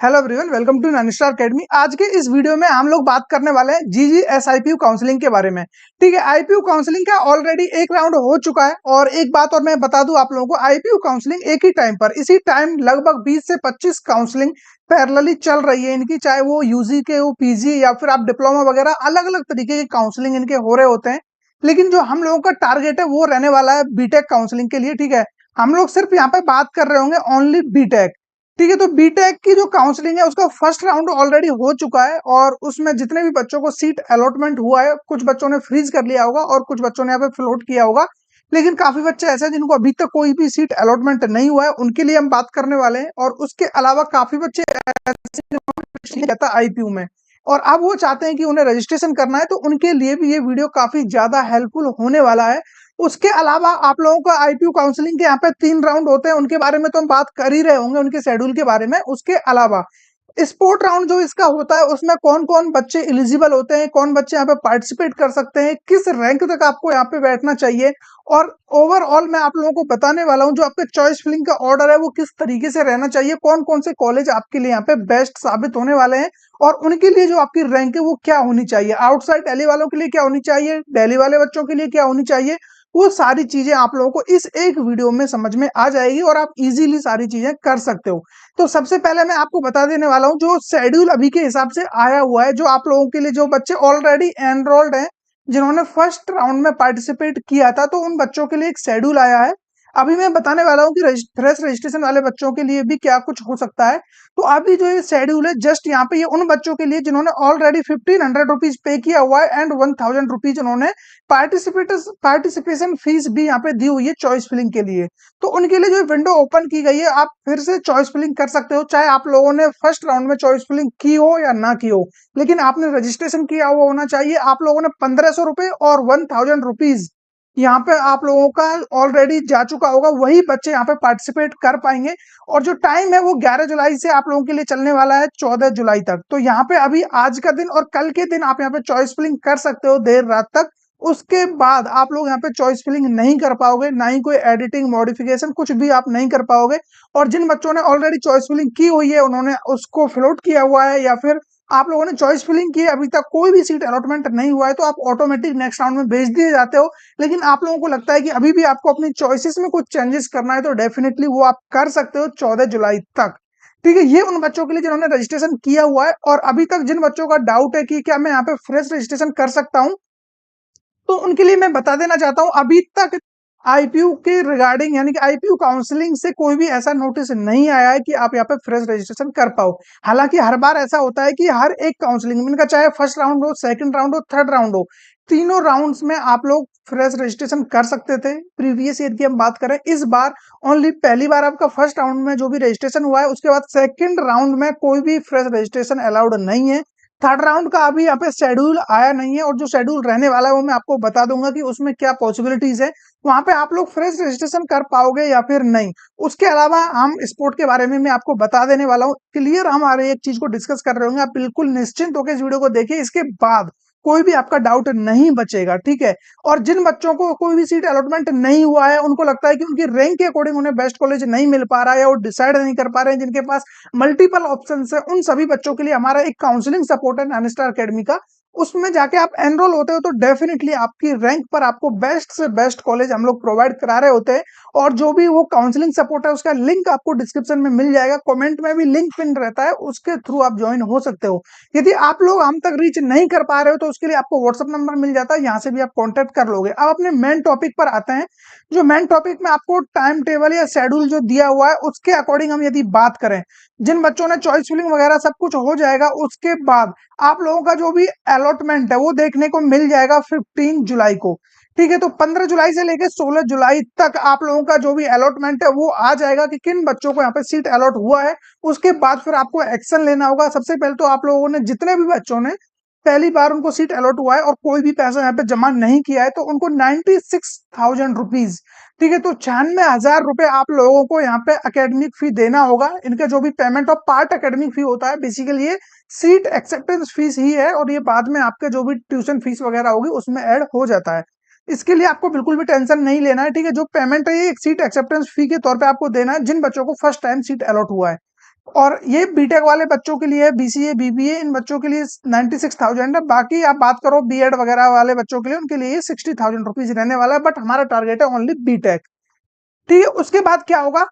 Hello everyone, welcome to नैनिस्टार academy. आज के इस वीडियो में हम लोग बात करने वाले हैं जीजीएस आईपीयू काउंसलिंग के बारे में। ठीक है, आईपीयू काउंसलिंग का ऑलरेडी एक राउंड हो चुका है। और एक बात और मैं बता दूं आप लोगों को, आईपीयू काउंसलिंग एक ही टाइम पर इसी टाइम लगभग 20 से 25 काउंसलिंग पैरेलली चल रही है इनकी, चाहे वो यूजी के हो, पीजी या फिर आप डिप्लोमा वगैरह, अलग अलग तरीके के काउंसलिंग इनके हो रहे होते हैं। लेकिन जो हम लोगों का टारगेट है वो रहने वाला है बीटेक काउंसलिंग के लिए। ठीक है, हम लोग सिर्फ यहाँ पे बात कर रहे होंगे ओनली बीटेक। ठीक है, तो बीटेक की जो काउंसलिंग है उसका फर्स्ट राउंड ऑलरेडी हो चुका है और उसमें जितने भी बच्चों को सीट अलॉटमेंट हुआ है, कुछ बच्चों ने फ्रीज कर लिया होगा और कुछ बच्चों ने यहाँ पे फ्लोट किया होगा। लेकिन काफी बच्चे ऐसे हैं जिनको अभी तक कोई भी सीट अलॉटमेंट नहीं हुआ है, उनके लिए हम बात करने वाले हैं। और उसके अलावा काफी बच्चे ऐसे रहता है आईपीयू में और अब वो चाहते हैं कि उन्हें रजिस्ट्रेशन करना है, तो उनके लिए भी ये वीडियो काफी ज्यादा हेल्पफुल होने वाला है। उसके अलावा आप लोगों का आईपीयू काउंसलिंग के यहाँ पे 3 राउंड होते हैं, उनके बारे में तो हम बात कर ही रहे होंगे, उनके शेड्यूल के बारे में। उसके अलावा स्पोर्ट राउंड जो इसका होता है उसमें कौन कौन बच्चे एलिजिबल होते हैं, कौन बच्चे यहाँ पे पार्टिसिपेट कर सकते हैं, किस रैंक तक आपको यहाँ पे बैठना चाहिए, और ओवरऑल मैं आप लोगों को बताने वाला हूँ जो आपके चॉइस फिलिंग का ऑर्डर है वो किस तरीके से रहना चाहिए, कौन कौन से कॉलेज आपके लिए यहाँ पे बेस्ट साबित होने वाले हैं और उनके लिए जो आपकी रैंक है वो क्या होनी चाहिए, आउटसाइड दिल्ली वालों के लिए क्या होनी चाहिए, दिल्ली वाले बच्चों के लिए क्या होनी चाहिए। वो सारी चीजें आप लोगों को इस एक वीडियो में समझ में आ जाएगी और आप इजीली सारी चीजें कर सकते हो। तो सबसे पहले मैं आपको बता देने वाला हूँ जो शेड्यूल अभी के हिसाब से आया हुआ है, जो आप लोगों के लिए, जो बच्चे ऑलरेडी एनरोल्ड हैं, जिन्होंने फर्स्ट राउंड में पार्टिसिपेट किया था, तो उन बच्चों के लिए एक शेड्यूल आया है। अभी मैं बताने वाला हूँ कि फ्रेश रजिस्ट्रेशन वाले बच्चों के लिए भी क्या कुछ हो सकता है। तो अभी जो ये शेड्यूल है जस्ट यहाँ पे ये उन बच्चों के लिए जिन्होंने ऑलरेडी 1500 रुपीज पे किया हुआ है एंड 1000 रुपीज उन्होंने पार्टिसिपेशन फीस भी यहाँ पे दी हुई है चॉइस फिलिंग के लिए। तो उनके लिए जो विंडो ओपन की गई है, आप फिर से चॉइस फिलिंग कर सकते हो, चाहे आप लोगों ने फर्स्ट राउंड में चॉइस फिलिंग की हो या ना की हो, लेकिन आपने रजिस्ट्रेशन किया हुआ होना चाहिए। आप लोगों ने 1500 रुपए और 1000 रुपीज यहाँ पे आप लोगों का ऑलरेडी जा चुका होगा, वही बच्चे यहाँ पे पार्टिसिपेट कर पाएंगे। और जो टाइम है वो 11 जुलाई से आप लोगों के लिए चलने वाला है 14 जुलाई तक। तो यहाँ पे अभी आज का दिन और कल के दिन आप यहाँ पे चॉइस फिलिंग कर सकते हो देर रात तक। उसके बाद आप लोग यहाँ पे चॉइस फिलिंग नहीं कर पाओगे, ना ही कोई एडिटिंग मॉडिफिकेशन कुछ भी आप नहीं कर पाओगे। और जिन बच्चों ने ऑलरेडी चॉइस फिलिंग की हुई है, उन्होंने उसको फ्लोट किया हुआ है, या फिर आप लोगों ने चॉइस फिलिंग की है, अभी तक कोई भी सीट अलॉटमेंट नहीं हुआ है, तो आप ऑटोमेटिक नेक्स्ट राउंड में भेज दिए जाते हो। लेकिन आप लोगों को लगता है कि अभी भी आपको अपनी चॉइसेस में कुछ चेंजेस करना है, तो डेफिनेटली वो आप कर सकते हो 14 जुलाई तक। ठीक है, ये उन बच्चों के लिए जिन्होंने रजिस्ट्रेशन किया हुआ है। और अभी तक जिन बच्चों का डाउट है कि क्या मैं यहाँ पे फ्रेश रजिस्ट्रेशन कर सकता हूँ, तो उनके लिए मैं बता देना चाहता हूँ, अभी तक आईपीयू के रिगार्डिंग, यानी कि आईपीयू काउंसलिंग से कोई भी ऐसा नोटिस नहीं आया है कि आप यहाँ पे फ्रेश रजिस्ट्रेशन कर पाओ। हालांकि हर बार ऐसा होता है कि हर एक काउंसलिंग में इनका, चाहे फर्स्ट राउंड हो, सेकंड राउंड हो, थर्ड राउंड हो, तीनों राउंड्स में आप लोग फ्रेश रजिस्ट्रेशन कर सकते थे। प्रीवियस ईयर की हम बात करें, इस बार ओनली पहली बार आपका फर्स्ट राउंड में जो भी रजिस्ट्रेशन हुआ है, उसके बाद सेकंड राउंड में कोई भी फ्रेश रजिस्ट्रेशन अलाउड नहीं है। थर्ड राउंड का अभी यहाँ पे शेड्यूल आया नहीं है, और जो शेड्यूल रहने वाला है वो मैं आपको बता दूंगा कि उसमें क्या पॉसिबिलिटीज है, वहां पे आप लोग फ्रेश रजिस्ट्रेशन कर पाओगे या फिर नहीं। उसके अलावा हम स्पोर्ट के बारे में मैं आपको बता देने वाला हूँ, क्लियर हम हर एक चीज को डिस्कस कर रहे होंगे। आप बिल्कुल निश्चिंत होकर इस वीडियो को देखिए, इसके बाद कोई भी आपका डाउट नहीं बचेगा। ठीक है, और जिन बच्चों को कोई भी सीट अलॉटमेंट नहीं हुआ है, उनको लगता है कि उनकी रैंक के अकॉर्डिंग उन्हें बेस्ट कॉलेज नहीं मिल पा रहा है, और डिसाइड नहीं कर पा रहे हैं, जिनके पास मल्टीपल ऑप्शन है, उन सभी बच्चों के लिए हमारा एक काउंसलिंग सपोर्ट है नैनिस्टार अकेडमी का। उसमें जाके आप एनरोल होते हो तो डेफिनेटली आपकी रैंक पर आपको बेस्ट से बेस्ट कॉलेज हम लोग प्रोवाइड करा रहे होते हैं। और जो भी वो काउंसलिंग सपोर्ट है उसका लिंक आपको डिस्क्रिप्शन में मिल जाएगा, कमेंट में भी लिंक पिन रहता है, उसके थ्रू आप ज्वाइन हो सकते हो। यदि आप लोग हम तक रीच नहीं कर पा रहे हो तो उसके लिए आपको व्हाट्सअप नंबर मिल जाता है, यहाँ से भी आप कॉन्टेक्ट कर लोगे। अब अपने मेन टॉपिक पर आते हैं। जो मेन टॉपिक में आपको टाइम टेबल या शेड्यूल जो दिया हुआ है उसके अकॉर्डिंग हम यदि बात करें, जिन बच्चों ने चॉइस फिलिंग वगैरह सब कुछ हो जाएगा, उसके बाद आप लोगों का जो भी अलॉटमेंट है वो देखने को मिल जाएगा 15 जुलाई को। ठीक है, तो 15 जुलाई से लेकर 16 जुलाई तक आप लोगों का जो भी अलॉटमेंट है वो आ जाएगा कि किन बच्चों को यहाँ पे सीट अलॉट हुआ है। उसके बाद फिर आपको एक्शन लेना होगा। सबसे पहले तो आप लोगों ने, जितने भी बच्चों ने पहली बार उनको सीट अलॉट हुआ है और कोई भी पैसा यहाँ पे जमा नहीं किया है, तो उनको 96,000 रुपीज, ठीक है, तो 96,000 रुपए आप लोगों को यहाँ पे एकेडमिक फी देना होगा। इनका जो भी पेमेंट ऑफ पार्ट एकेडमिक फी होता है, बेसिकली ये सीट एक्सेप्टेंस फीस ही है, और ये बाद में आपके जो भी ट्यूशन फीस वगैरह होगी उसमें ऐड हो जाता है। इसके लिए आपको बिल्कुल भी टेंशन नहीं लेना है। ठीक है, जो पेमेंट है ये एक सीट एक्सेप्टेंस फी के तौर पे आपको देना है जिन बच्चों को फर्स्ट टाइम सीट अलॉट हुआ है। और ये बीटेक वाले बच्चों के लिए, बीसीए बीबीए इन बच्चों के लिए 96,000 है। बाकी आप बात करो बीएड वगैरह वाले बच्चों के लिए, उनके लिए 60,000 रुपीज रहने वाला है, बट हमारा टारगेट है ओनली बीटेक। ठीक है, उसके बाद क्या होगा,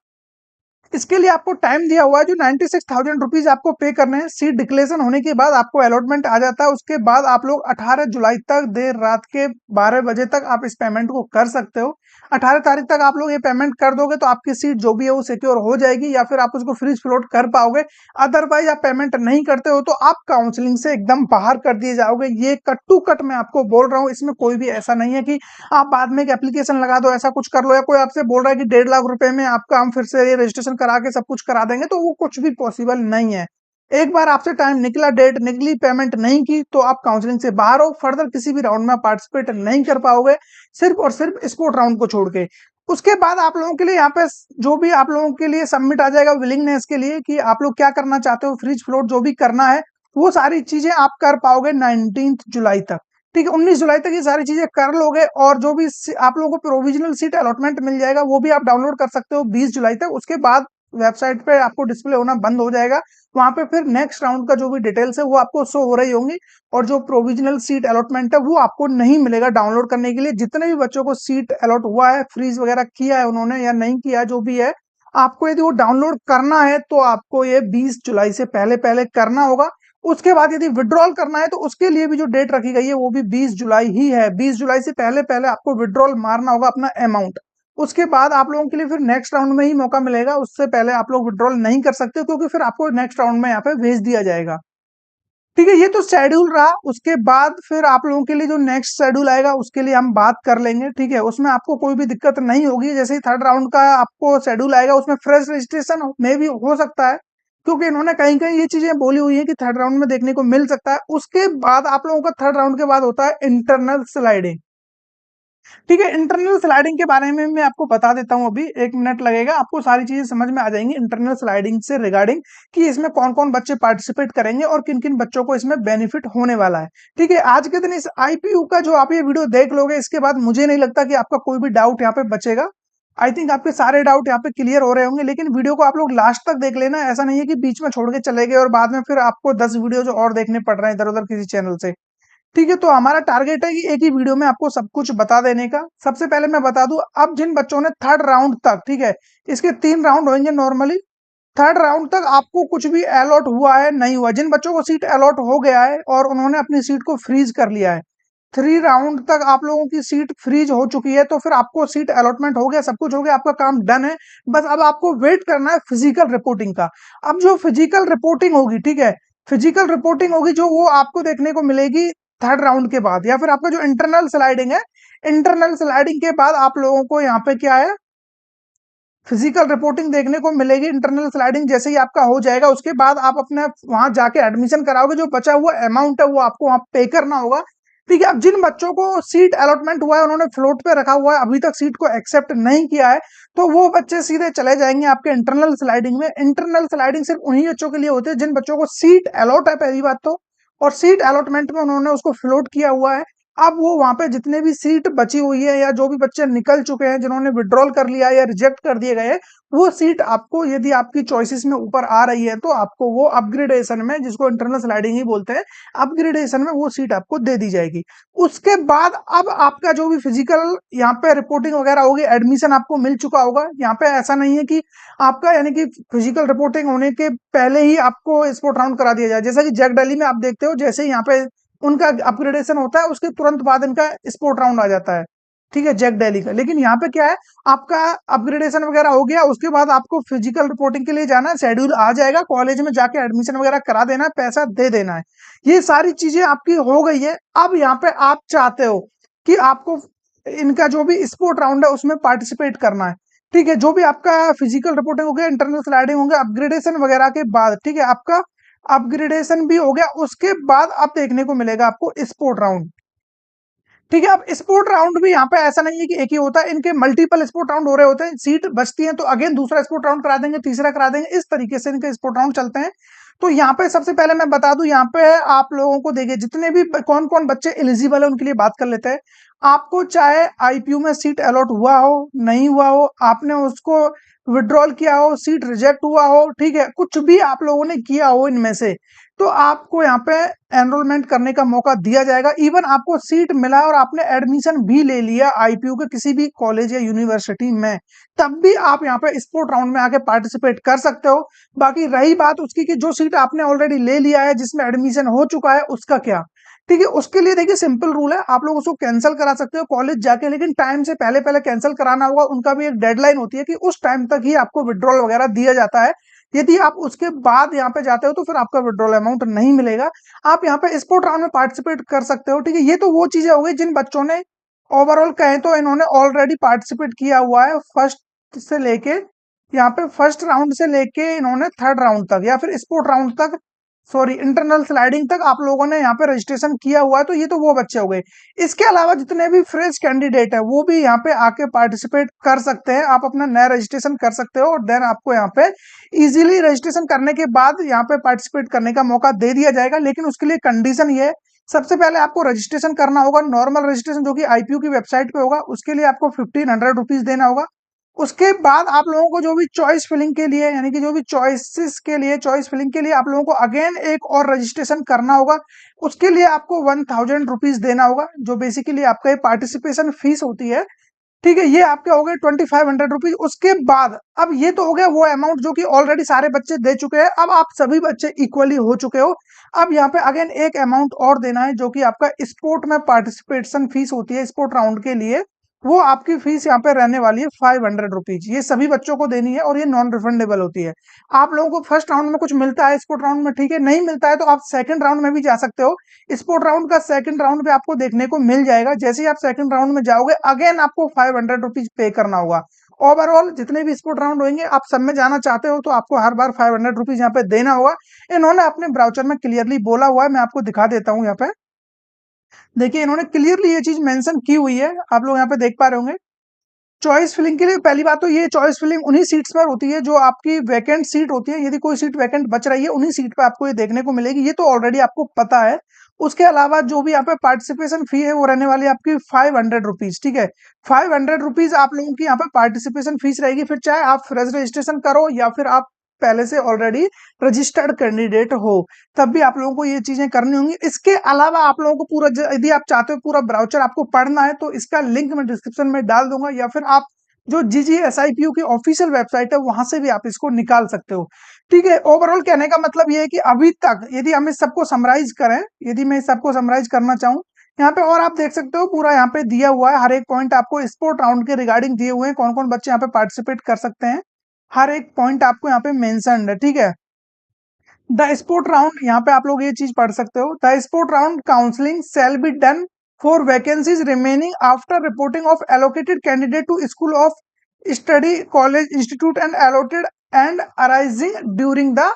इसके लिए आपको टाइम दिया हुआ है, जो 96,000 रुपीज आपको पे करने हैं। सीट डिक्लेरेशन होने के बाद आपको अलॉटमेंट आ जाता है, उसके बाद आप लोग 18 जुलाई तक देर रात के 12 बजे तक आप इस पेमेंट को कर सकते हो। 18 तारीख तक आप लोग ये पेमेंट कर दोगे तो आपकी सीट जो भी है वो सिक्योर हो जाएगी, या फिर आप उसको फ्रीज फ्लोट कर पाओगे। अदरवाइज आप पेमेंट नहीं करते हो तो आप काउंसलिंग से एकदम बाहर कर दिए जाओगे। ये कट टू कट मैं आपको बोल रहा हूँ, इसमें कोई भी ऐसा नहीं है कि आप बाद में एक एप्लीकेशन लगा दो, ऐसा कुछ कर लो, या कोई आपसे बोल रहा है कि 1.5 लाख रुपए में आपका हम फिर से ये रजिस्ट्रेशन करा के सब कुछ करा देंगे, तो वो कुछ भी पॉसिबल नहीं है। एक बार आपसे टाइम निकला, डेट निकली, पेमेंट नहीं की, तो आप काउंसलिंग से बाहर हो, फर्दर किसी भी राउंड में पार्टिसिपेट नहीं कर पाओगे, सिर्फ और सिर्फ स्पोर्ट राउंड को छोड़ के। उसके बाद आप लोगों के लिए यहाँ पे जो भी आप लोगों के लिए सबमिट आ जाएगा विलिंगनेस के लिए, कि आप लोग क्या करना चाहते हो, फ्रीज फ्लोट जो भी करना है, वो सारी चीजें आप कर पाओगे 19 जुलाई तक। ठीक है, 19 जुलाई तक ये सारी चीजें कर लोगे, और जो भी आप लोगों को प्रोविजनल सीट अलॉटमेंट मिल जाएगा वो भी आप डाउनलोड कर सकते हो 20 जुलाई तक। उसके बाद वेबसाइट पे आपको डिस्प्ले होना बंद हो जाएगा, वहां पे फिर नेक्स्ट राउंड का जो भी डिटेल्स है वो आपको शो हो रही होंगी, और जो प्रोविजनल सीट अलॉटमेंट है वो आपको नहीं मिलेगा डाउनलोड करने के लिए। जितने भी बच्चों को सीट अलॉट हुआ है, फ्रीज वगैरह किया है उन्होंने या नहीं किया, जो भी है, आपको यदि वो डाउनलोड करना है तो आपको ये 20 जुलाई से पहले पहले करना होगा। उसके बाद यदि विड्रॉल करना है तो उसके लिए भी जो डेट रखी गई है वो भी 20 जुलाई ही है। 20 जुलाई से पहले पहले आपको विड्रॉल मारना होगा अपना अमाउंट। उसके बाद आप लोगों के लिए फिर नेक्स्ट राउंड में ही मौका मिलेगा, उससे पहले आप लोग विड्रॉल नहीं कर सकते, क्योंकि फिर आपको नेक्स्ट राउंड में यहाँ पे भेज दिया जाएगा। ठीक है, ये तो शेड्यूल रहा। उसके बाद फिर आप लोगों के लिए जो नेक्स्ट शेड्यूल आएगा उसके लिए हम बात कर लेंगे। ठीक है, उसमें आपको कोई भी दिक्कत नहीं होगी। जैसे ही थर्ड राउंड का आपको शेड्यूल आएगा उसमें फ्रेश रजिस्ट्रेशन में भी हो सकता है, क्योंकि इन्होंने कहीं कहीं ये चीजें बोली हुई है कि थर्ड राउंड में देखने को मिल सकता है। उसके बाद आप लोगों का थर्ड राउंड के बाद होता है इंटरनल स्लाइडिंग। ठीक है, इंटरनल स्लाइडिंग के बारे में मैं आपको बता देता हूं, अभी 1 मिनट लगेगा, आपको सारी चीजें समझ में आ जाएंगी इंटरनल स्लाइडिंग से रिगार्डिंग, कि इसमें कौन कौन बच्चे पार्टिसिपेट करेंगे और किन किन बच्चों को इसमें बेनिफिट होने वाला है। ठीक है, आज के दिन इस आईपीयू का जो आप ये वीडियो देख लोगे, इसके बाद मुझे नहीं लगता कि आपका कोई भी डाउट यहाँ पे बचेगा। आई थिंक आपके सारे डाउट यहाँ पे क्लियर हो रहे होंगे, लेकिन वीडियो को आप लोग लास्ट तक देख लेना, ऐसा नहीं है कि बीच में छोड़ के चले गए और बाद में फिर आपको 10 वीडियो जो और देखने पड़ रहे हैं इधर उधर किसी चैनल से। ठीक है, तो हमारा टारगेट है कि एक ही वीडियो में आपको सब कुछ बता देने का। सबसे पहले मैं बता दूं, अब जिन बच्चों ने थर्ड राउंड तक, ठीक है, इसके 3 राउंड होंगे नॉर्मली, थर्ड राउंड तक आपको कुछ भी अलॉट हुआ है नहीं हुआ, जिन बच्चों को सीट अलॉट हो गया है और उन्होंने अपनी सीट को फ्रीज कर लिया है, 3 राउंड तक आप लोगों की सीट फ्रीज हो चुकी है, तो फिर आपको सीट अलॉटमेंट हो गया, सब कुछ हो गया, आपका काम डन है। बस अब आपको वेट करना है फिजिकल रिपोर्टिंग का। अब जो फिजिकल रिपोर्टिंग होगी, ठीक है, फिजिकल रिपोर्टिंग होगी जो वो आपको देखने को मिलेगी थर्ड राउंड के बाद, या फिर आपका जो इंटरनल स्लाइडिंग है, इंटरनल स्लाइडिंग के बाद आप लोगों को यहाँ पे क्या है, फिजिकल रिपोर्टिंग देखने को मिलेगी। इंटरनल स्लाइडिंग जैसे ही आपका हो जाएगा उसके बाद आप अपने वहां जाके एडमिशन कराओगे, जो बचा हुआ अमाउंट है वो आपको वहां पे करना होगा। ठीक है, अब जिन बच्चों को सीट अलॉटमेंट हुआ है, उन्होंने फ्लोट पे रखा हुआ है, अभी तक सीट को एक्सेप्ट नहीं किया है, तो वो बच्चे सीधे चले जाएंगे आपके इंटरनल स्लाइडिंग में। इंटरनल स्लाइडिंग सिर्फ उन्हीं बच्चों के लिए होती है जिन बच्चों को सीट अलॉट है, पहली बात तो, और सीट अलॉटमेंट में उन्होंने उसको फ्लोट किया हुआ है। अब वो वहां पे जितने भी सीट बची हुई है, या जो भी बच्चे निकल चुके हैं, जिन्होंने विड्रॉल कर लिया या रिजेक्ट कर दिए गए, वो सीट आपको, यदि आपकी चॉइसेस में ऊपर आ रही है, तो आपको वो अपग्रेडेशन में, जिसको इंटरनल स्लाइडिंग ही बोलते हैं, अपग्रेडेशन में वो सीट आपको दे दी जाएगी। उसके बाद अब आपका जो भी फिजिकल यहाँ पे रिपोर्टिंग वगैरह होगी, एडमिशन आपको मिल चुका होगा। यहाँ पे ऐसा नहीं है कि आपका, यानी कि फिजिकल रिपोर्टिंग होने के पहले ही आपको स्पोर्ट राउंड करा दिया जाए। जैसा कि जैक दिल्ली में आप देखते हो, जैसे ही यहाँ पे उनका अपग्रेडेशन होता है उसके तुरंत बाद इनका स्पोर्ट राउंड आ जाता है। ठीक है, जैक दिल्ली का। लेकिन यहाँ पे क्या है, आपका अपग्रेडेशन वगैरह हो गया, उसके बाद आपको फिजिकल रिपोर्टिंग के लिए जाना है, शेड्यूल आ जाएगा, कॉलेज में जाके एडमिशन वगैरह करा देना है, पैसा दे देना है। ये सारी चीजें आपकी हो गई है। अब यहाँ पे आप चाहते हो कि आपको इनका जो भी स्पोर्ट राउंड है उसमें पार्टिसिपेट करना है। ठीक है, जो भी आपका फिजिकल रिपोर्टिंग हो गया, इंटरनल स्लाइडिंग हो गया, अपग्रेडेशन वगैरह के बाद, ठीक है, आपका अपग्रेडेशन भी हो गया, उसके बाद अब देखने को मिलेगा आपको स्पोर्ट राउंड। ठीक है, अब स्पोर्ट राउंड भी यहाँ पे ऐसा नहीं है कि एक ही होता है, इनके मल्टीपल स्पोर्ट राउंड हो रहे होते हैं। सीट बचती है तो अगेन दूसरा स्पोर्ट राउंड करा देंगे, तीसरा करा देंगे, इस तरीके से इनके स्पोर्ट राउंड चलते हैं। तो यहाँ पे सबसे पहले मैं बता दूं, यहाँ पे आप लोगों को देखिए जितने भी कौन कौन बच्चे एलिजिबल है उनके लिए बात कर लेते हैं। आपको चाहे आईपीयू में सीट अलॉट हुआ हो, नहीं हुआ हो, आपने उसको विड्रॉल किया हो, सीट रिजेक्ट हुआ हो, ठीक है, कुछ भी आप लोगों ने किया हो इनमें से, तो आपको यहाँ पे एनरोलमेंट करने का मौका दिया जाएगा। इवन आपको सीट मिला और आपने एडमिशन भी ले लिया आईपीयू के किसी भी कॉलेज या यूनिवर्सिटी में, तब भी आप यहाँ पे स्पोर्ट राउंड में आके पार्टिसिपेट कर सकते हो। बाकी रही बात उसकी कि जो सीट आपने ऑलरेडी ले लिया है, जिसमें एडमिशन हो चुका है, उसका क्या, ठीक है, उसके लिए देखिए सिंपल रूल है, आप लोग उसको कैंसिल करा सकते हो कॉलेज जाके, लेकिन टाइम से पहले पहले कैंसिल कराना होगा। उनका भी एक डेडलाइन होती है कि उस टाइम तक ही आपको विड्रॉल वगैरह दिया जाता है। यदि आप उसके बाद यहाँ पे जाते हो तो फिर आपका विड्रॉल अमाउंट नहीं मिलेगा। आप यहाँ पे स्पोर्ट राउंड में पार्टिसिपेट कर सकते हो, ठीक है। ये तो वो चीजें हो गई जिन बच्चों ने ओवरऑल कहें तो इन्होंने ऑलरेडी पार्टिसिपेट किया हुआ है फर्स्ट से लेके, यहाँ पे फर्स्ट राउंड से लेके इन्होंने थर्ड राउंड तक या फिर स्पोर्ट राउंड तक, सॉरी इंटरनल स्लाइडिंग तक आप लोगों ने यहाँ पे रजिस्ट्रेशन किया हुआ है। तो ये तो वो बच्चे हो गए। इसके अलावा जितने भी फ्रेश कैंडिडेट है वो भी यहाँ पे आके पार्टिसिपेट कर सकते हैं। आप अपना नया रजिस्ट्रेशन कर सकते हो और देन आपको यहाँ पे इजीली रजिस्ट्रेशन करने के बाद यहाँ पे पार्टिसिपेट करने का मौका दे दिया जाएगा। लेकिन उसके लिए कंडीशन ये है, सबसे पहले आपको रजिस्ट्रेशन करना होगा, नॉर्मल रजिस्ट्रेशन जो कि आईपीयू की वेबसाइट पे होगा, उसके लिए आपको 1500 रुपीज देना होगा। उसके बाद आप लोगों को जो भी चॉइस फिलिंग के लिए, यानी कि जो भी चॉइसेस के लिए, चॉइस फिलिंग के लिए आप लोगों को अगेन एक और रजिस्ट्रेशन करना होगा। उसके लिए आपको 1000 रुपीज देना होगा, जो बेसिकली आपका ये पार्टिसिपेशन फीस होती है, ठीक है। ये आपके हो गए 2500 रुपीज। उसके बाद अब ये तो हो गया वो अमाउंट जो कि ऑलरेडी सारे बच्चे दे चुके हैं, अब आप सभी बच्चे इक्वली हो चुके हो। अब यहाँ पे अगेन एक अमाउंट और देना है जो कि आपका स्पोर्ट में पार्टिसिपेशन फीस होती है स्पोर्ट राउंड के लिए। वो आपकी फीस यहाँ पे रहने वाली है 500 रुपीज। ये सभी बच्चों को देनी है और ये नॉन रिफंडेबल होती है। आप लोगों को फर्स्ट राउंड में कुछ मिलता है स्पोर्ट राउंड में, ठीक है, नहीं मिलता है तो आप सेकंड राउंड में भी जा सकते हो। स्पोर्ट राउंड का सेकंड राउंड पे आपको देखने को मिल जाएगा। जैसे ही आप सेकंड राउंड में जाओगे अगेन आपको 500 रुपीज पे करना होगा। ओवरऑल जितने भी स्पोर्ट राउंड होंगे आप सब में जाना चाहते हो तो आपको हर बार 500 रुपीज यहाँ पे देना होगा। इन्होंने अपने ब्राउचर में क्लियरली बोला हुआ है, मैं आपको दिखा देता हूँ। यहाँ पे देखिए इन्होंने क्लियरली ये चीज मेंशन की हुई है, आप लोग यहाँ पे देख पा रहे होंगे। चॉइस फिलिंग के लिए पहली बात तो ये चॉइस फिलिंग उन्हीं सीट्स पर होती है जो आपकी वैकेंट सीट होती है। यदि कोई सीट वैकेंट बच रही है उन्हीं सीट पे आपको ये देखने को मिलेगी, ये तो ऑलरेडी आपको पता है। उसके अलावा जो भी यहाँ पे पार्टिसिपेशन फी है वो रहने वाली है आपकी 500 रुपीज, ठीक है। 500 रुपीज आप लोगों की यहाँ पे पार्टिसिपेशन फीस रहेगी। फिर चाहे आप फ्रेश रजिस्ट्रेशन करो या फिर आप पहले से ऑलरेडी रजिस्टर्ड कैंडिडेट हो, तब भी आप लोगों को ये चीजें करनी होंगी। इसके अलावा आप लोगों को पूरा यदि आप चाहते हो पूरा ब्राउचर आपको पढ़ना है तो इसका लिंक मैं डिस्क्रिप्शन में डाल दूंगा, या फिर आप जो जीजीएसआईपीयू की ऑफिशियल वेबसाइट है वहां से भी आप इसको निकाल सकते हो, ठीक है। ओवरऑल कहने का मतलब ये है कि अभी तक यदि हम इस सबको समराइज करें, यदि मैं इस सबको समराइज करना चाहूँ, यहाँ पे और आप देख सकते हो पूरा यहाँ पे दिया हुआ है, हर एक पॉइंट आपको स्पोर्ट राउंड के रिगार्डिंग दिए हुए हैं, कौन कौन बच्चे यहाँ पे पार्टिसिपेट कर सकते हैं, हर एक पॉइंट आपको यहाँ पे मेंशन्ड है, ठीक है। द स्पोर्ट राउंड, यहाँ पे आप लोग ये चीज पढ़ सकते हो, the sport round counselling shall be done for vacancies remaining after reporting of allocated candidate to school of study college institute and allotted and arising during the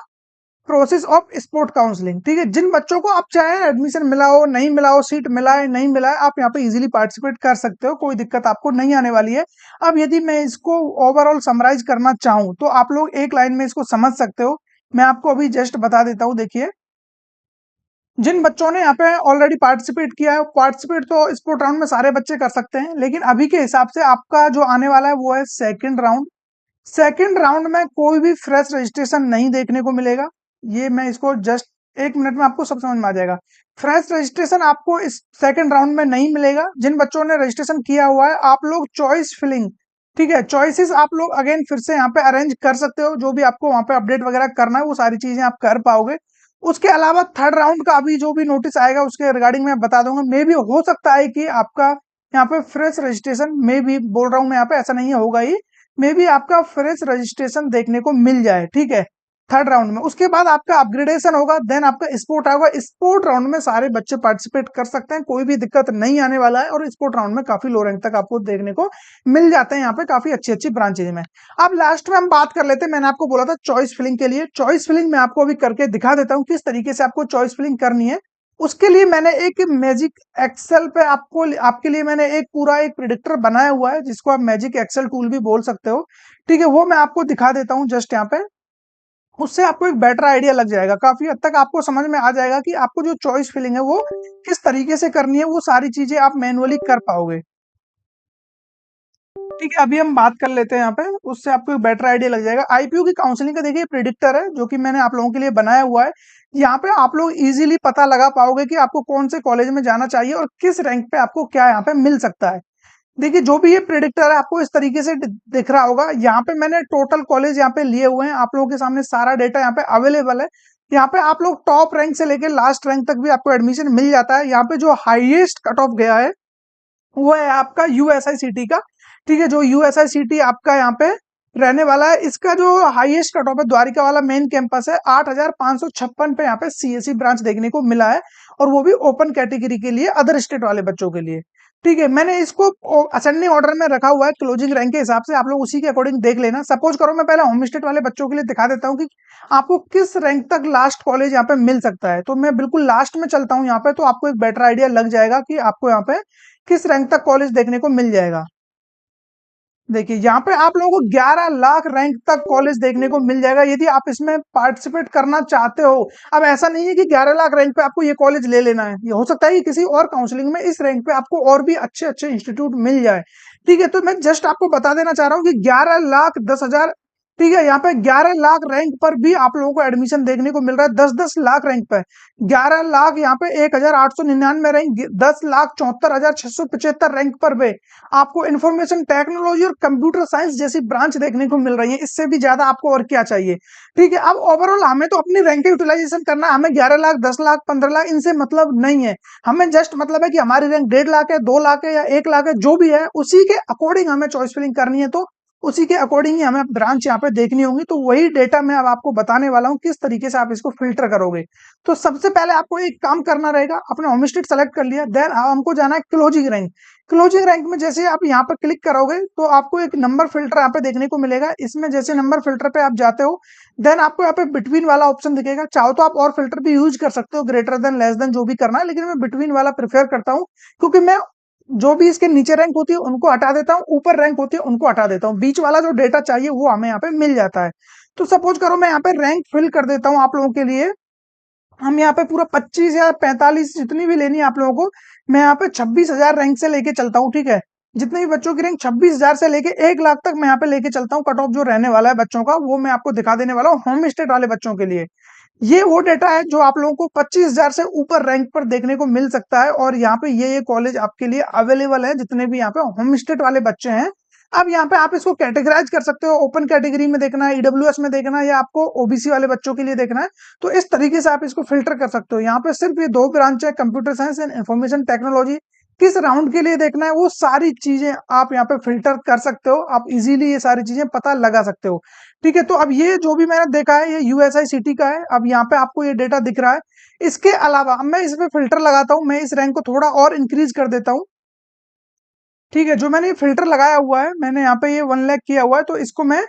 process of sport counselling, ठीक है। जिन बच्चों को आप चाहे admission मिला हो, नहीं मिला हो, सीट मिला है, नहीं मिला है, आप यहाँ पे इजीली पार्टिसिपेट कर सकते हो, कोई दिक्कत आपको नहीं आने वाली है। अब यदि मैं इसको ओवरऑल समराइज करना चाहूँ तो आप लोग एक लाइन में इसको समझ सकते हो। मैं आपको अभी जस्ट बता देता हूँ। देखिए जिन बच्चों ने यहाँ पे ऑलरेडी पार्टिसिपेट किया है, पार्टिसिपेट तो स्पोर्ट राउंड में सारे बच्चे कर सकते हैं, लेकिन अभी के हिसाब से आपका जो आने वाला है वो है सेकंड राउंड। सेकंड राउंड में कोई भी फ्रेश रजिस्ट्रेशन नहीं देखने को मिलेगा। ये मैं इसको जस्ट एक मिनट में आपको सब समझ में आ जाएगा। फ्रेश रजिस्ट्रेशन आपको इस सेकंड राउंड में नहीं मिलेगा। जिन बच्चों ने रजिस्ट्रेशन किया हुआ है आप लोग चॉइस फिलिंग, ठीक है, चॉइसेस आप लोग अगेन फिर से यहाँ पे अरेंज कर सकते हो, जो भी आपको वहाँ पे अपडेट वगैरह करना है वो सारी चीजें आप कर पाओगे। उसके अलावा थर्ड राउंड का अभी जो भी नोटिस आएगा उसके रिगार्डिंग मैं बता दूंगा। मे भी हो सकता है कि आपका यहाँ पे फ्रेश रजिस्ट्रेशन, मे भी बोल रहा हूँ मैं यहाँ पे, ऐसा नहीं होगा ही, मे बी आपका फ्रेश रजिस्ट्रेशन देखने को मिल जाए, ठीक है, थर्ड राउंड में। उसके बाद आपका अपग्रेडेशन होगा, देन आपका स्पोर्ट आएगा। स्पोर्ट राउंड में सारे बच्चे पार्टिसिपेट कर सकते हैं, कोई भी दिक्कत नहीं आने वाला है। और स्पोर्ट राउंड में काफी लो रैंक तक आपको देखने को मिल जाते हैं यहाँ पे काफी अच्छी अच्छी ब्रांचेज में। अब लास्ट में हम बात कर लेते हैं, मैंने आपको बोला था चॉइस फिलिंग के लिए। चॉइस फिलिंग मैं आपको अभी करके दिखा देता हूँ किस तरीके से आपको चॉइस फिलिंग करनी है। उसके लिए मैंने एक मैजिक एक्सेल पे आपके लिए मैंने एक पूरा एक प्रिडिक्टर बनाया हुआ है, जिसको आप मैजिक एक्सेल टूल भी बोल सकते हो, ठीक है। वो मैं आपको दिखा देता हूं जस्ट यहाँ पे। उससे आपको एक बेटर आइडिया लग जाएगा, काफी हद तक आपको समझ में आ जाएगा कि आपको जो चॉइस फिलिंग है वो किस तरीके से करनी है, वो सारी चीजें आप मैनुअली कर पाओगे। ठीक है, अभी हम बात कर लेते हैं यहाँ पे, उससे आपको एक बेटर आइडिया लग जाएगा। आईपीयू की काउंसलिंग का देखिए प्रिडिक्टर है जो कि मैंने आप लोगों के लिए बनाया हुआ है। यहाँ पे आप लोग इजीली पता लगा पाओगे कि आपको कौन से कॉलेज में जाना चाहिए और किस रैंक पे आपको क्या यहाँ पे मिल सकता है। देखिए जो भी ये प्रिडिक्टर है आपको इस तरीके से दिख रहा होगा। यहाँ पे मैंने टोटल कॉलेज यहाँ पे लिए हुए हैं, आप लोगों के सामने सारा डेटा यहाँ पे अवेलेबल है। यहाँ पे आप लोग टॉप रैंक से लेकर लास्ट रैंक तक भी आपको एडमिशन मिल जाता है। यहाँ पे जो हाईएस्ट कट ऑफ गया है वो है आपका यूएसआईसीटी का। ठीक है, जो यूएसआईसीटी आपका यहाँ पे रहने वाला है, इसका जो हाईएस्ट कट ऑफ है द्वारिका वाला मेन कैंपस है 8,556 पे यहाँ पे सीएससी ब्रांच देखने को मिला है, और वो भी ओपन कैटेगरी के लिए, अदर स्टेट वाले बच्चों के लिए। ठीक है, मैंने इसको असेंडिंग ऑर्डर में रखा हुआ है क्लोजिंग रैंक के हिसाब से, आप लोग उसी के अकॉर्डिंग देख लेना। सपोज करो मैं पहले होम स्टेट वाले बच्चों के लिए दिखा देता हूँ कि आपको किस रैंक तक लास्ट कॉलेज यहाँ पे मिल सकता है। तो मैं बिल्कुल लास्ट में चलता हूँ यहाँ पे, तो आपको एक बेटर आइडिया लग जाएगा कि आपको यहाँ पे किस रैंक तक कॉलेज देखने को मिल जाएगा। देखिए यहाँ पे आप लोगों को 11 लाख रैंक तक कॉलेज देखने को मिल जाएगा यदि आप इसमें पार्टिसिपेट करना चाहते हो। अब ऐसा नहीं है कि 11 लाख रैंक पे आपको ये कॉलेज ले लेना है, ये हो सकता है कि किसी और काउंसलिंग में इस रैंक पे आपको और भी अच्छे अच्छे इंस्टीट्यूट मिल जाए। ठीक है, तो मैं जस्ट आपको बता देना चाह रहा हूँ कि 11,10,000, ठीक है, यहाँ पे 11 लाख रैंक पर भी आप लोगों को एडमिशन देखने को मिल रहा है। 10-10 लाख रैंक पे 11 लाख, यहाँ पे 1,899 रैंक, 10,74,675 रैंक पर भी आपको इंफॉर्मेशन टेक्नोलॉजी और कंप्यूटर साइंस जैसी ब्रांच देखने को मिल रही है। इससे भी ज्यादा आपको और क्या चाहिए। ठीक है, अब ओवरऑल हमें तो अपनी रैंक यूटिलाइजेशन करना है, हमें 11 लाख, 10 लाख, 15 लाख इनसे मतलब नहीं है। हमें जस्ट मतलब है कि हमारी रैंक 1.5 लाख है, 2 लाख है या 1 लाख है, जो भी है उसी के अकॉर्डिंग हमें चॉइस फिलिंग करनी है, तो उसी के अकॉर्डिंग ही हमें ब्रांच यहाँ पे देखनी होगी। तो वही डेटा मैं अब आपको बताने वाला हूँ किस तरीके से आप इसको फिल्टर करोगे। तो सबसे पहले आपको एक काम करना रहेगा, अपना होम स्टेट सेलेक्ट कर लिया, देन हमको जाना है क्लोजिंग रैंक। क्लोजिंग रैंक में जैसे आप यहाँ पर क्लिक करोगे तो आपको एक नंबर फिल्टर यहाँ पे देखने को मिलेगा। इसमें जैसे नंबर फिल्टर पे आप जाते हो, देन आपको यहाँ पे बिटवीन वाला ऑप्शन दिखेगा। चाहो तो आप और फिल्टर भी यूज कर सकते हो, ग्रेटर देन, लेस देन, जो भी करना है, लेकिन मैं बिटवीन वाला प्रेफर करता हूँ, क्योंकि मैं जो भी इसके नीचे रैंक होती है उनको हटा देता हूँ, ऊपर रैंक होती है उनको हटा देता हूँ, बीच वाला जो डेटा चाहिए वो हमें यहाँ पे मिल जाता है। तो सपोज करो मैं यहाँ पे रैंक फिल कर देता हूँ आप लोगों के लिए। हम यहाँ पे पूरा 25 या 45 जितनी भी लेनी है आप लोगों को, मैं यहाँ पे 26,000 रैंक से लेके चलता हूँ। ठीक है, जितने भी बच्चों की रैंक 26,000 से लेके 1 लाख तक मैं यहाँ पे लेके चलता हूँ। कट ऑफ जो रहने वाला है बच्चों का वो मैं आपको दिखा देने वाला हूँ होम स्टेट वाले बच्चों के लिए। ये वो डेटा है जो आप लोगों को 25,000 से ऊपर रैंक पर देखने को मिल सकता है, और यहाँ पे ये कॉलेज आपके लिए अवेलेबल है जितने भी यहाँ पे होम स्टेट वाले बच्चे हैं। अब यहाँ पे आप इसको कैटेगराइज कर सकते हो, ओपन कैटेगरी में देखना है, ईडब्ल्यूएस में देखना है, या आपको ओबीसी वाले बच्चों के लिए देखना है। तो इस तरीके से आप इसको फिल्टर कर सकते हो। यहाँ पे सिर्फ ये दो ब्रांच है, computer science and information technology. किस राउंड के लिए देखना है वो सारी चीजें आप यहाँ पे फिल्टर कर सकते हो, आप इजीली ये सारी चीजें पता लगा सकते हो। ठीक है, तो अब ये जो भी मैंने देखा है ये यूएसआईसीटी का है। अब यहाँ पे आपको ये डेटा दिख रहा है। इसके अलावा अब मैं इसमें फिल्टर लगाता हूँ, मैं इस रैंक को थोड़ा और इंक्रीज कर देता हूँ। ठीक है, जो मैंने ये फिल्टर लगाया हुआ है, मैंने यहाँ पे ये 1 लाख किया हुआ है, तो इसको मैं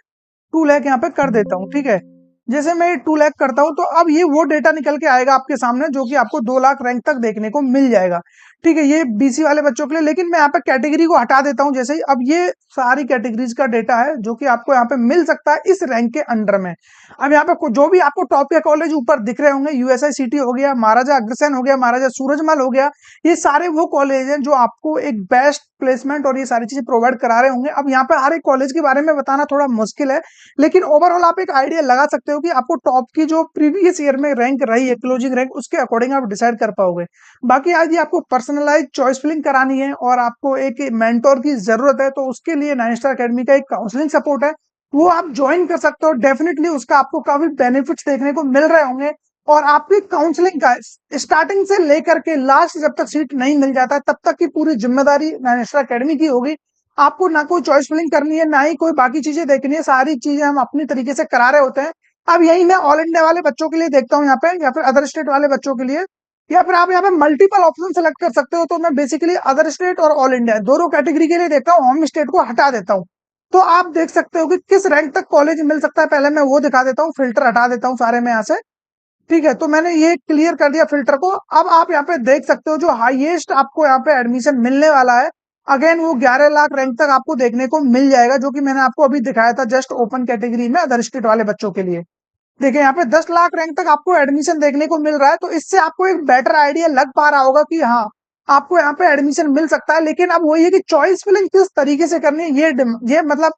2 लाख यहाँ पे कर देता हूँ। ठीक है, जैसे मैं 2 लाख करता हूँ तो अब ये वो डेटा निकल के आएगा आपके सामने जो कि आपको 2 लाख रैंक तक देखने को मिल जाएगा। ठीक है, ये बीसी वाले बच्चों के लिए, लेकिन मैं यहाँ पे कैटेगरी को हटा देता हूँ जैसे ही। अब ये सारी कैटेगरीज का डेटा है जो कि आपको यहाँ पे मिल सकता है इस रैंक के अंडर में। अब यहाँ पे जो भी आपको टॉप के कॉलेज ऊपर दिख रहे होंगे, यूएसआईसीटी हो गया, महाराजा अग्रसेन हो गया, महाराजा सूरजमल हो गया, ये सारे वो कॉलेज हैं जो आपको एक बेस्ट प्लेसमेंट और ये सारी चीजें प्रोवाइड करा रहे होंगे। अब यहाँ पे हर एक कॉलेज के बारे में बताना थोड़ा मुश्किल है, लेकिन ओवरऑल आप एक आइडिया लगा सकते हो कि आपको टॉप की जो प्रीवियस ईयर में रैंक रही है क्लोजिंग रैंक, उसके अकॉर्डिंग आप डिसाइड कर पाओगे। बाकी आज ये आपको पर्सनलाइज चॉइस फिलिंग करानी है और आपको एक मेंटोर की जरूरत है, तो उसके लिए 9 स्टार अकेडमी का एक काउंसलिंग सपोर्ट है, वो आप ज्वाइन कर सकते हो। डेफिनेटली उसका आपको काफी बेनिफिट्स देखने को मिल रहे होंगे, और आपकी काउंसलिंग का स्टार्टिंग से लेकर के लास्ट जब तक सीट नहीं मिल जाता है तब तक की पूरी जिम्मेदारी 9 स्टार अकेडमी की होगी। आपको ना कोई चॉइस फिलिंग करनी है, ना ही कोई बाकी चीजें देखनी है, सारी चीजें हम अपनी तरीके से करा रहे होते हैं। अब यही मैं ऑल इंडिया वाले बच्चों के लिए देखता हूँ यहाँ पे, या फिर अदर स्टेट वाले बच्चों के लिए, या फिर आप यहाँ पे मल्टीपल ऑप्शन सेलेक्ट कर सकते हो। तो मैं बेसिकली अदर स्टेट और ऑल इंडिया दोनों कैटेगरी के लिए देखता हूँ, होम स्टेट को हटा देता हूँ। तो आप देख सकते हो कि किस रैंक तक कॉलेज मिल सकता है, पहले मैं वो दिखा देता हूँ, फिल्टर हटा देता हूँ सारे में यहाँ से। ठीक है, तो मैंने ये क्लियर कर दिया फिल्टर को। अब आप यहाँ पे देख सकते हो जो हाईएस्ट आपको यहाँ पे एडमिशन मिलने वाला है, अगेन वो 11 लाख रैंक तक आपको देखने को मिल जाएगा, जो कि मैंने आपको अभी दिखाया था जस्ट ओपन कैटेगरी में अदर स्टेट वाले बच्चों के लिए। देखिए यहाँ पे 10 लाख रैंक तक आपको एडमिशन देखने को मिल रहा है, तो इससे आपको एक बेटर आइडिया लग पा रहा होगा कि हाँ, आपको यहाँ पे एडमिशन मिल सकता है। लेकिन अब वही है कि चॉइस फिलिंग किस तरीके से करनी है, ये मतलब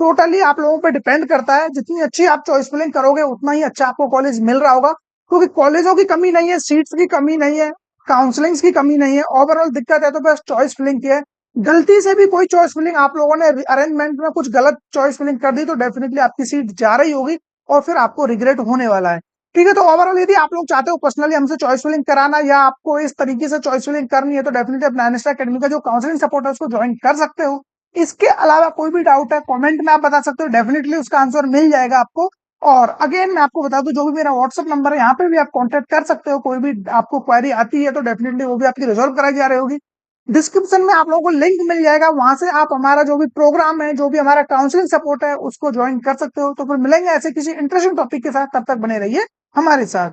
टोटली आप लोगों पे डिपेंड करता है। जितनी अच्छी आप चॉइस फिलिंग करोगे उतना ही अच्छा आपको कॉलेज मिल रहा होगा, क्योंकि कॉलेजों की कमी नहीं है, सीट्स की कमी नहीं है, काउंसलिंग्स की कमी नहीं है, ओवरऑल दिक्कत है तो बस चॉइस फिलिंग की है। गलती से भी कोई चॉइस फिलिंग आप लोगों ने अरेंजमेंट में कुछ गलत चॉइस फिलिंग कर दी तो डेफिनेटली आपकी सीट जा रही होगी और फिर आपको रिग्रेट होने वाला है। ठीक है, तो ओवरऑल यदि आप लोग चाहते हो पर्सनली हमसे चॉइस फिलिंग कराना या आपको इस तरीके से चॉइस फिलिंग करनी है तो डेफिनेटली अपना एनएसटा अकेडमी का जो काउंसलिंग सपोर्ट है उसको ज्वाइन कर सकते हो। इसके अलावा कोई भी डाउट है कमेंट में आप बता सकते हो, डेफिनेटली उसका आंसर मिल जाएगा आपको। और अगेन मैं आपको बता दूं, जो भी मेरा व्हाट्सअप नंबर है यहाँ पे भी आप कांटेक्ट कर सकते हो, कोई भी आपको क्वेरी आती है तो डेफिनेटली वो भी आपकी रिजॉल्व कराई जा रही होगी। डिस्क्रिप्शन में आप लोगों को लिंक मिल जाएगा, वहां से आप हमारा जो भी प्रोग्राम है, जो भी हमारा काउंसलिंग सपोर्ट है उसको ज्वाइन कर सकते हो। तो फिर मिलेंगे ऐसे किसी इंटरेस्टिंग टॉपिक के साथ, तब तक बने रहिए हमारे साथ।